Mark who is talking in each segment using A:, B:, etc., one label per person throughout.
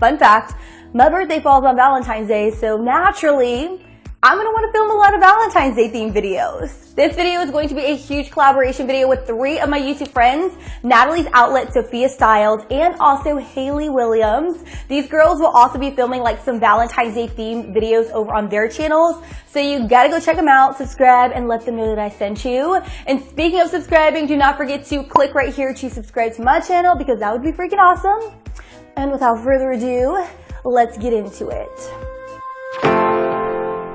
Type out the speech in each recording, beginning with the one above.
A: Fun fact, my birthday falls on Valentine's Day, so naturally, I'm going to want to film a lot of Valentine's Day themed videos. This video is going to be a huge collaboration video with 3 of my YouTube friends, Natalie's Outlet, Sophia Styles, and also Haley Williams. These girls will also be filming like some Valentine's Day themed videos over on their channels, so you gotta go check them out, subscribe, and let them know that I sent you. And speaking of subscribing, do not forget to click right here to subscribe to my channel because that would be freaking awesome. And without further ado, let's get into it.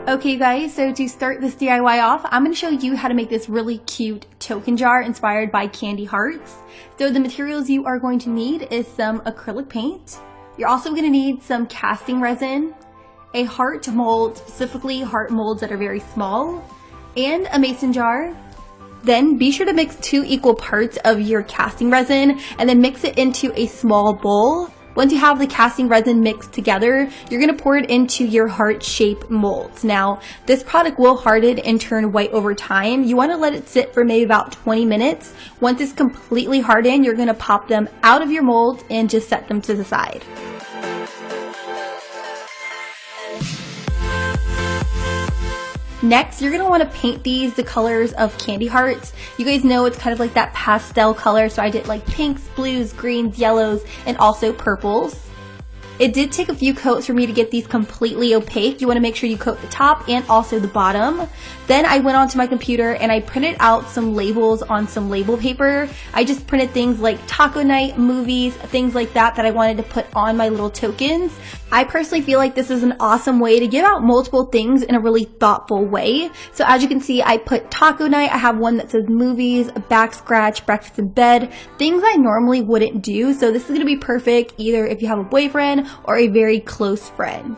A: Okay guys, so to start this DIY off, I'm going to show you how to make this really cute token jar inspired by candy hearts. So the materials you are going to need is some acrylic paint. You're also going to need some casting resin, a heart mold, specifically heart molds that are very small, and a mason jar. Then be sure to mix 2 equal parts of your casting resin and then mix it into a small bowl. Once you have the casting resin mixed together, you're going to pour it into your heart-shaped molds. Now, this product will harden and turn white over time. You want to let it sit for maybe about 20 minutes. Once it's completely hardened, you're going to pop them out of your molds and just set them to the side. Next, you're going to want to paint these the colors of candy hearts. You guys know it's kind of like that pastel color, so I did like pinks, blues, greens, yellows, and also purples. It did take a few coats for me to get these completely opaque. You want to make sure you coat the top and also the bottom. Then I went onto my computer and I printed out some labels on some label paper. I just printed things like taco night, movies, things like that I wanted to put on my little tokens. I personally feel like this is an awesome way to give out multiple things in a really thoughtful way. So as you can see, I put taco night. I have one that says movies, a back scratch, breakfast in bed, things I normally wouldn't do. So this is going to be perfect either if you have a boyfriend or a very close friend.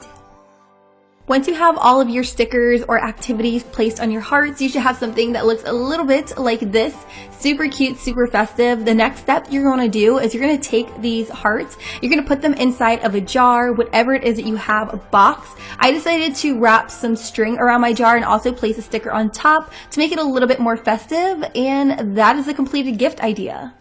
A: Once you have all of your stickers or activities placed on your hearts, you should have something that looks a little bit like this. Super cute, super festive. The next step you're going to do is you're going to take these hearts, you're going to put them inside of a jar, whatever it is that you have, a box. I decided to wrap some string around my jar and also place a sticker on top to make it a little bit more festive, and that is a completed gift idea.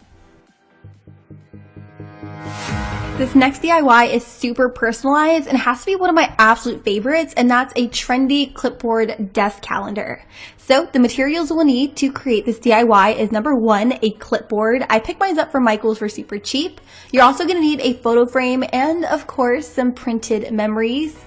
A: This next DIY is super personalized and has to be one of my absolute favorites, and that's a trendy clipboard desk calendar. So the materials we'll need to create this DIY is number 1, a clipboard. I picked mine up from Michael's for super cheap. You're also going to need a photo frame and of course some printed memories.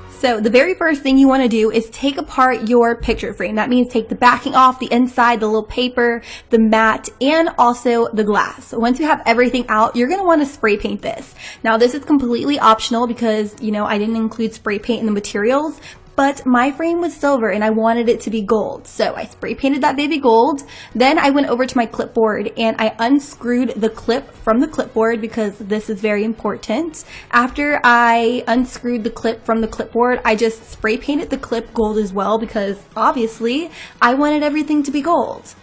A: So the very first thing you want to do is take apart your picture frame. That means take the backing off, the inside, the little paper, the mat, and also the glass. So once you have everything out, you're going to want to spray paint this. Now this is completely optional because, you know, I didn't include spray paint in the materials, but my frame was silver and I wanted it to be gold. So I spray painted that baby gold. Then I went over to my clipboard and I unscrewed the clip from the clipboard because this is very important. After I unscrewed the clip from the clipboard, I just spray painted the clip gold as well because obviously I wanted everything to be gold.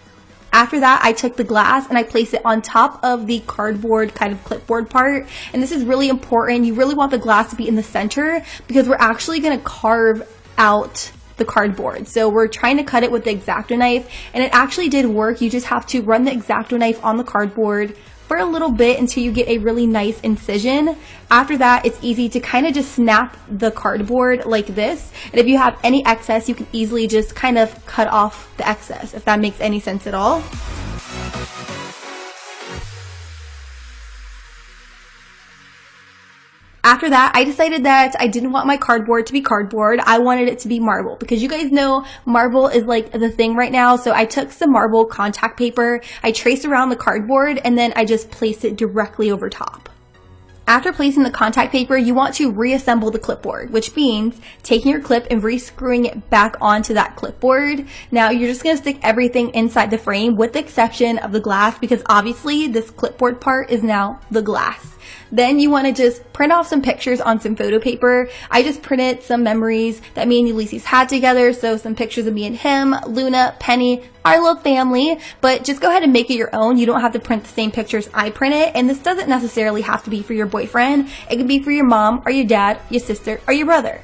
A: After that, I took the glass and I placed it on top of the cardboard kind of clipboard part. And this is really important. You really want the glass to be in the center because we're actually going to carve out the cardboard. So we're trying to cut it with the X-Acto knife, and it actually did work. You just have to run the X-Acto knife on the cardboard for a little bit until you get a really nice incision. After that, it's easy to kind of just snap the cardboard like this. And if you have any excess, you can easily just kind of cut off the excess, if that makes any sense at all. After that, I decided that I didn't want my cardboard to be cardboard. I wanted it to be marble because you guys know marble is like the thing right now. So I took some marble contact paper, I traced around the cardboard, and then I just placed it directly over top. After placing the contact paper, you want to reassemble the clipboard, which means taking your clip and re-screwing it back onto that clipboard. Now you're just going to stick everything inside the frame with the exception of the glass because obviously this clipboard part is now the glass. Then you want to just print off some pictures on some photo paper. I just printed some memories that me and Ulysses had together. So some pictures of me and him, Luna, Penny, our little family. But just go ahead and make it your own. You don't have to print the same pictures I printed. And this doesn't necessarily have to be for your boyfriend. It can be for your mom or your dad, your sister, or your brother.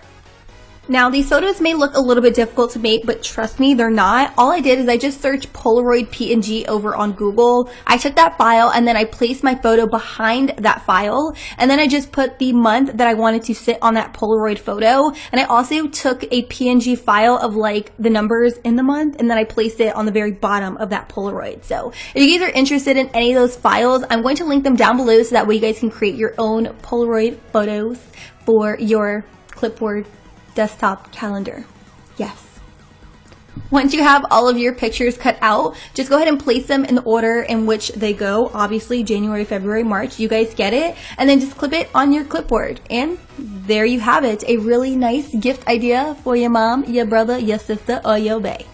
A: Now, these photos may look a little bit difficult to make, but trust me, they're not. All I did is I just searched Polaroid PNG over on Google. I took that file and then I placed my photo behind that file. And then I just put the month that I wanted to sit on that Polaroid photo. And I also took a PNG file of like the numbers in the month, and then I placed it on the very bottom of that Polaroid. So if you guys are interested in any of those files, I'm going to link them down below so that way you guys can create your own Polaroid photos for your clipboard desktop calendar. Yes. Once you have all of your pictures cut out, just go ahead and place them in the order in which they go. Obviously, January, February, March, you guys get it. And then just clip it on your clipboard. And there you have it. A really nice gift idea for your mom, your brother, your sister, or your bae.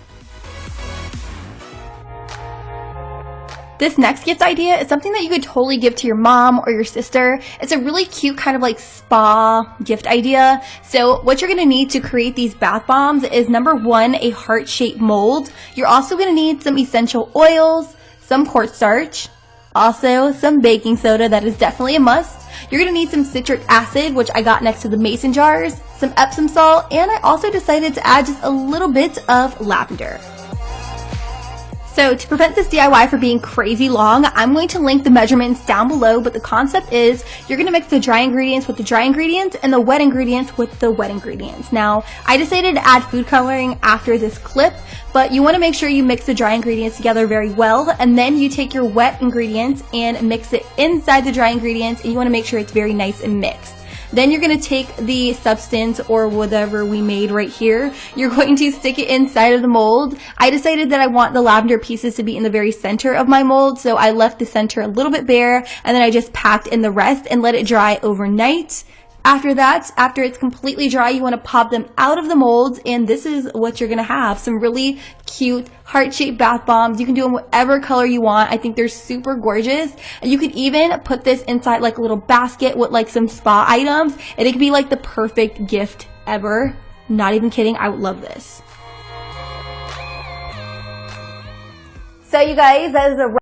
A: This next gift idea is something that you could totally give to your mom or your sister. It's a really cute kind of like spa gift idea. So what you're gonna need to create these bath bombs is number one, a heart-shaped mold. You're also gonna need some essential oils, some cornstarch, also some baking soda, that is definitely a must. You're gonna need some citric acid, which I got next to the mason jars, some Epsom salt, and I also decided to add just a little bit of lavender. So to prevent this DIY from being crazy long, I'm going to link the measurements down below, but the concept is you're going to mix the dry ingredients with the dry ingredients and the wet ingredients with the wet ingredients. Now, I decided to add food coloring after this clip, but you want to make sure you mix the dry ingredients together very well, and then you take your wet ingredients and mix it inside the dry ingredients, and you want to make sure it's very nice and mixed. Then you're going to take the substance or whatever we made right here. You're going to stick it inside of the mold. I decided that I want the lavender pieces to be in the very center of my mold, so I left the center a little bit bare, and then I just packed in the rest and let it dry overnight. After that, after it's completely dry, you want to pop them out of the molds, and this is what you're going to have. Some really cute heart-shaped bath bombs. You can do them whatever color you want. I think they're super gorgeous. And you could even put this inside like a little basket with like some spa items, and it could be like the perfect gift ever. Not even kidding. I would love this. So you guys, that is a